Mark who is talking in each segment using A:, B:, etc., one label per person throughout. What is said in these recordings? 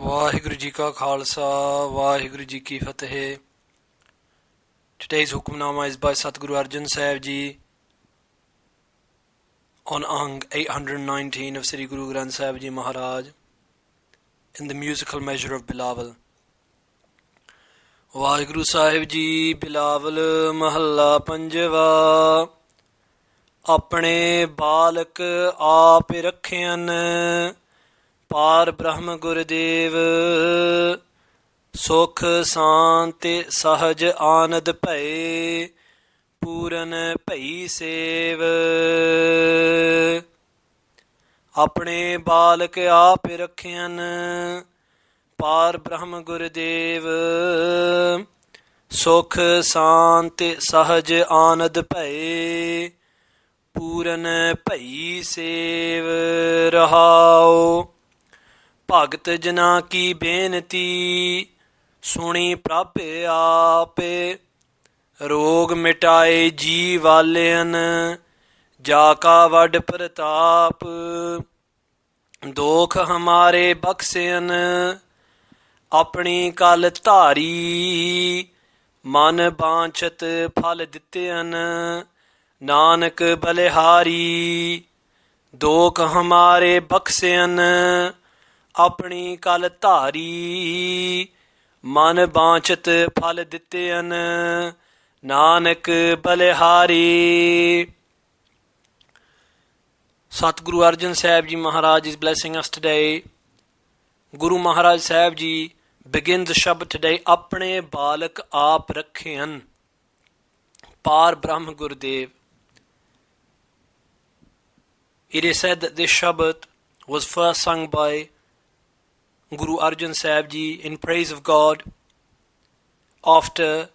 A: ਵਾਹਿਗੁਰੂ ਜੀ ਕਾ ਖਾਲਸਾ ਵਾਹਿਗੁਰੂ ਜੀ ਕੀ ਫਤਿਹ. Today's Hukamnama is by Satguru Arjan Sahib Ji on Ang 819 of Sri Guru Granth Sahib Ji Maharaj in the musical measure of Bilaaval. Waheguru Sahib ji Bilawal ਮਹੱਲਾ ਪੰਜਵਾ. ਆਪਣੇ ਬਾਲਕ ਆਪ ਰੱਖਿਆਨ ਪਾਰ ਬ੍ਰਹਮ ਗੁਰਦੇਵ ਸੁਖ ਸ਼ਾਂਤਿ ਸਹਜ ਆਨੰਦ ਭਏ ਪੂਰਨ ਭਈ ਸੇਵ. ਆਪਣੇ ਬਾਲਕ ਆਪ ਰੱਖਿਆਨ ਪਾਰ ਬ੍ਰਹਮ ਗੁਰਦੇਵ ਸੁਖ ਸ਼ਾਂਤਿ ਸਹਜ ਆਨੰਦ ਭਏ ਪੂਰਨ ਭਈ ਸੇਵ. ਰਹਾਉ ਭਗਤ ਜਨਾ ਕੀ ਬੇਨਤੀ ਸੁਣੀ ਪ੍ਰਭ ਆਪੇ ਰੋਗ ਮਿਟਾਏ ਜੀ ਵਾਲਿਆਨ ਜਾ ਕਾ ਵੱਡ ਪ੍ਰਤਾਪ. ਦੋਖ ਹਮਾਰੇ ਬਖਸ਼ਿਆਨ ਆਪਣੀ ਕਲ ਧਾਰੀ ਮਨ ਬਾਂਛਤ ਫਲ ਦਿੱਤਿਆਨ ਨਾਨਕ ਬਲਿਹਾਰੀ. ਦੋਖ ਹਮਾਰੇ ਬਖਸ਼ਿਆਨ ਆਪਣੀ ਕਲ ਧਾਰੀ ਮਨ ਬਾਂਛਤ ਫਲ ਦਿੱਤਿਆਨ Nanak ਬਲਿਹਾਰੀ. Satguru Arjan Sahib Ji Maharaj is blessing us today. Guru Maharaj Sahib Ji begins the Shabad today. Apne balak aap rakhiyan Par Brahm Gurudev. It is said that this Shabad was first sung by Guru Arjan Sahib Ji in praise of God after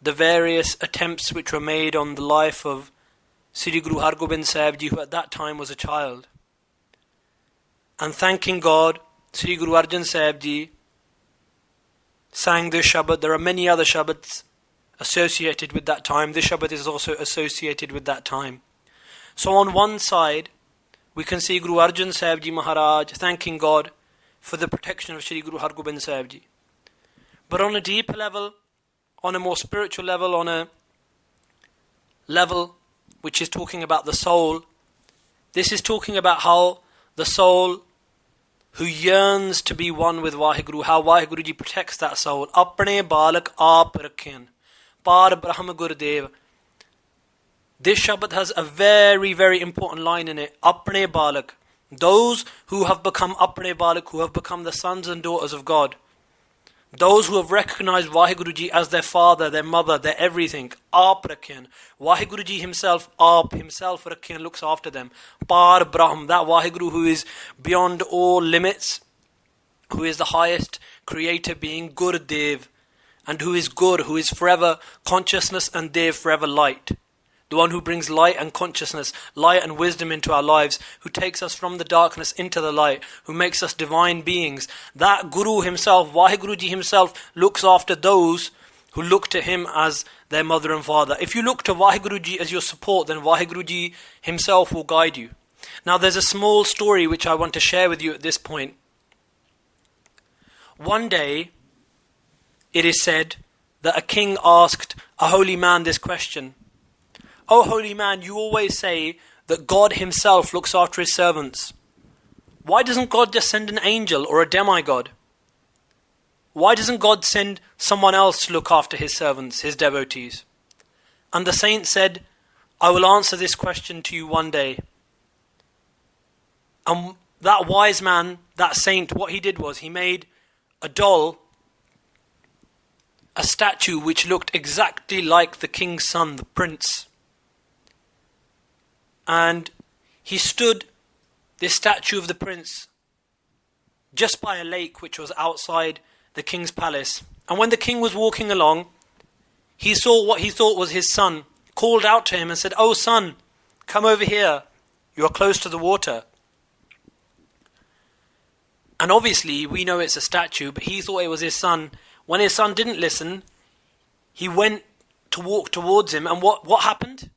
A: the various attempts which were made on the life of Sri Guru Har Gobind Sahib Ji, who at that time was a child. And thanking God, Sri Guru Arjan Sahib Ji sang this Shabad. There are many other Shabads associated with that time. This Shabad is also associated with that time. So on one side, we can see Guru Arjan Sahib Ji Maharaj thanking God for the protection of Sri Guru Har Gobind Sahib Ji. But on a deeper level, on a more spiritual level, on a level which is talking about the soul, this is talking about how the soul who yearns to be one with Vaheguru, how Vaheguru Ji protects that soul. Apne balak aap rakhiyan par Brahm Gurudev. This Shabad has a very, very important line in it. Apne balak. Those who have become apne balak, who have become the sons and daughters of God. Those who have recognized Vaheguru Ji as their father, their mother, their everything. Aap rakhiyan. Vaheguru Ji himself, Aap himself rakhiyan, looks after them. Par Brahm, that Vaheguru who is beyond all limits, who is the highest creator being, Gurdev, and who is Gur, who is forever consciousness, and Dev, forever light. The one who brings light and consciousness, light and wisdom into our lives, who takes us from the darkness into the light, who makes us divine beings. That Guru himself, Vaheguru Ji himself, looks after those who look to him as their mother and father. If you look to Vaheguru Ji as your support, then Vaheguru Ji himself will guide you. Now there's a small story which I want to share with you at this point. One day, it is said that a king asked a holy man this question. "Oh holy man, you always say that God himself looks after his servants. Why doesn't God just send an angel or a demigod? Why doesn't God send someone else to look after his servants, his devotees?" And the saint said, "I will answer this question to you one day." And that wise man, that saint, what he did was he made a doll, a statue which looked exactly like the king's son, the prince. And he stood, this statue of the prince, just by a lake which was outside the king's palace. And when the king was walking along, he saw what he thought was his son, called out to him and said, "Oh son, come over here, you are close to the water." And obviously we know it's a statue, but he thought it was his son. When his son didn't listen, he went to walk towards him, and what happened?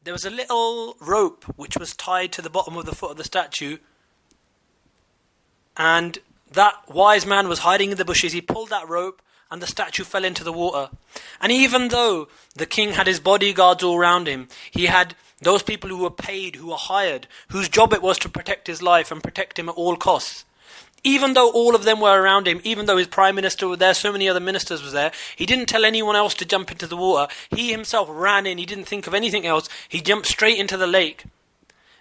A: There was a little rope which was tied to the bottom of the foot of the statue, and that wise man was hiding in the bushes. He pulled that rope and the statue fell into the water. And even though the king had his bodyguards all around him, he had those people who were paid, who were hired, whose job it was to protect his life and protect him at all costs. Even though all of them were around him, even though his prime minister was there, so many other ministers was there, he didn't tell anyone else to jump into the water. He himself ran in. He didn't think of anything else. He jumped straight into the lake.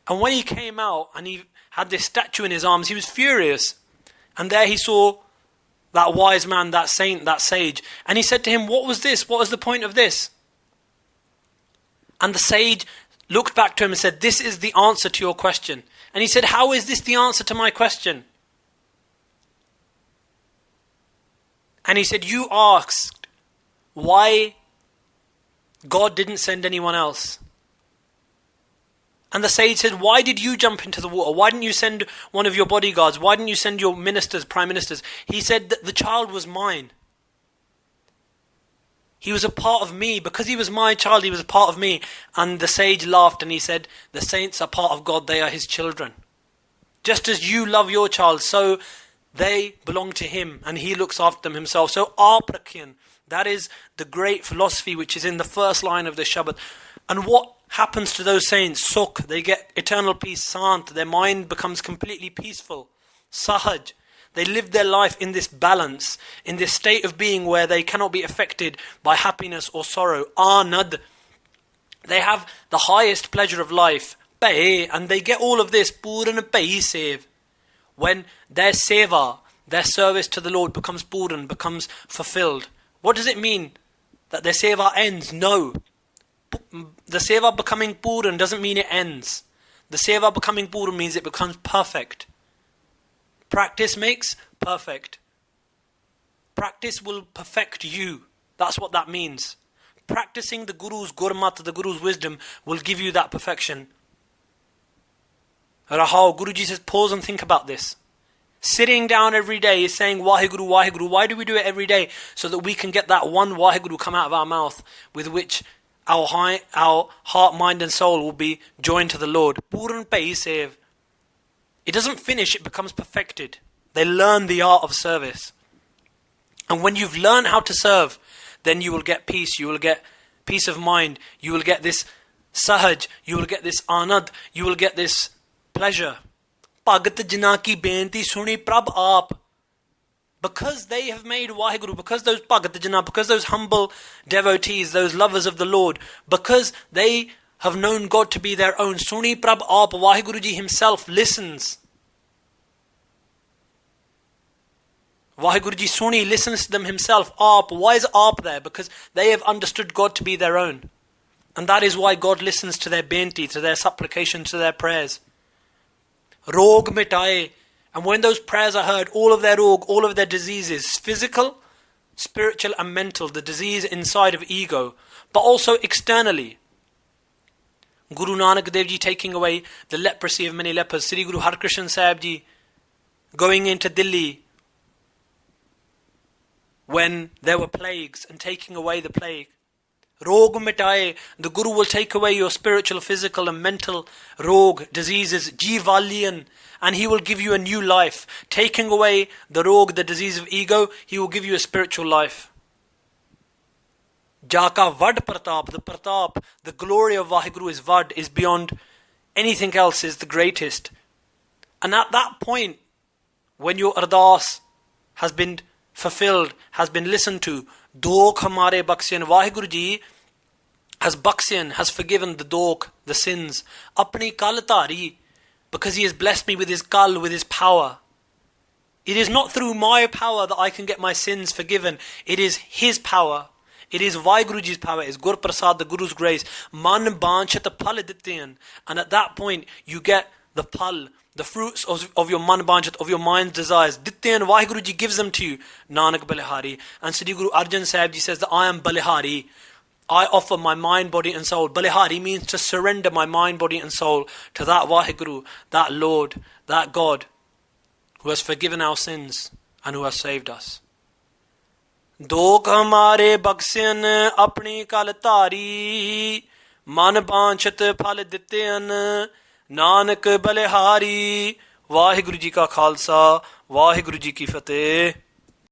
A: And when he came out and he had this statue in his arms, he was furious. And there he saw that wise man, that saint, that sage. And he said to him, "What was this? What was the point of this?" And the sage looked back to him and said, "This is the answer to your question." And he said, "How is this the answer to my question?" And he said, "You asked why God didn't send anyone else." And the sage said, "Why did you jump into the water? Why didn't you send one of your bodyguards? Why didn't you send your ministers, prime ministers?" He said that the child was mine. He was a part of me. Because he was my child, he was a part of me. And the sage laughed and he said, "The saints are part of God. They are his children. Just as you love your child, so they belong to him and he looks after them himself." So Aprakyan, that is the great philosophy which is in the first line of the Shabad. And what happens to those saints? Sukh, they get eternal peace. Sant, their mind becomes completely peaceful. Sahaj, they live their life in this balance, in this state of being where they cannot be affected by happiness or sorrow. Anad, they have the highest pleasure of life. Pay, and they get all of this. Puran pay save. When their seva, their service to the Lord becomes puran, becomes fulfilled. What does it mean? That their seva ends? No. The seva becoming puran doesn't mean it ends. The seva becoming puran means it becomes perfect. Practice makes perfect. Practice will perfect you. That's what that means. Practicing the Guru's gurmat, the Guru's wisdom, will give you that perfection. Rahao, Guruji says, pause and think about this. Sitting down every day is saying Waheguru, Waheguru. Why do we do it every day? So that we can get that one Waheguru come out of our mouth, with which our heart, mind and soul will be joined to the Lord. Puran pay save. It doesn't finish, it becomes perfected. They learn the art of service. And when you've learned how to serve, then you will get peace, you will get peace of mind, you will get this sahaj, you will get this anand, you will get this pleasure. Bhagat jina ki benti suni prabh aap. Because they have made Waheguru, because those Bhagat jina, because those humble devotees, those lovers of the Lord, because they have known God to be their own, Suni Prabh Aap, Waheguruji himself listens. Waheguruji Suni listens to them himself. Aap, why is Aap there? Because they have understood God to be their own. And that is why God listens to their benti, to their supplications, to their prayers. Rog mitaye. And when those prayers are heard, all of their rog, all of their diseases, physical, spiritual and mental, the disease inside of ego, but also externally. Guru Nanak Dev Ji taking away the leprosy of many lepers. Sri Guru Har Krishan Sahib Ji going into Delhi when there were plagues and taking away the plague. Rog mitaye, the Guru will take away your spiritual, physical and mental rog, diseases, jivalian, and he will give you a new life. Taking away the rog, the disease of ego, he will give you a spiritual life. Jaka Vad Pratap, the glory of Vaheguru is Vad, is beyond anything else, is the greatest. And at that point, when your ardas has been fulfilled, has been listened to, Dokh Hamare Baksyan, Vaheguruji has Baksyan, has forgiven the Dokh, the sins. Apni Kal Tari, because he has blessed me with his Kal, with his power. It is not through my power that I can get my sins forgiven. It is his power. It is Vaheguruji's power, it is Gur Prasad, the Guru's grace. Man banchat phal dityan. And at that point, you get the phal, the fruits of your man banchat, of your mind's desires. Dityan, Vaheguruji gives them to you. Nanak Balihari. And Sri Guru Arjan Sahib Ji says that I am Balihari. I offer my mind, body and soul. Balihari means to surrender my mind, body and soul to that Vaheguru, that Lord, that God, who has forgiven our sins and who has saved us. Dokh hamare baksyan apni kal tari, man banchat phal dityan, Nanak balihari. Vaheguru ji ka khalsa, Waheguru ji Ki Fateh.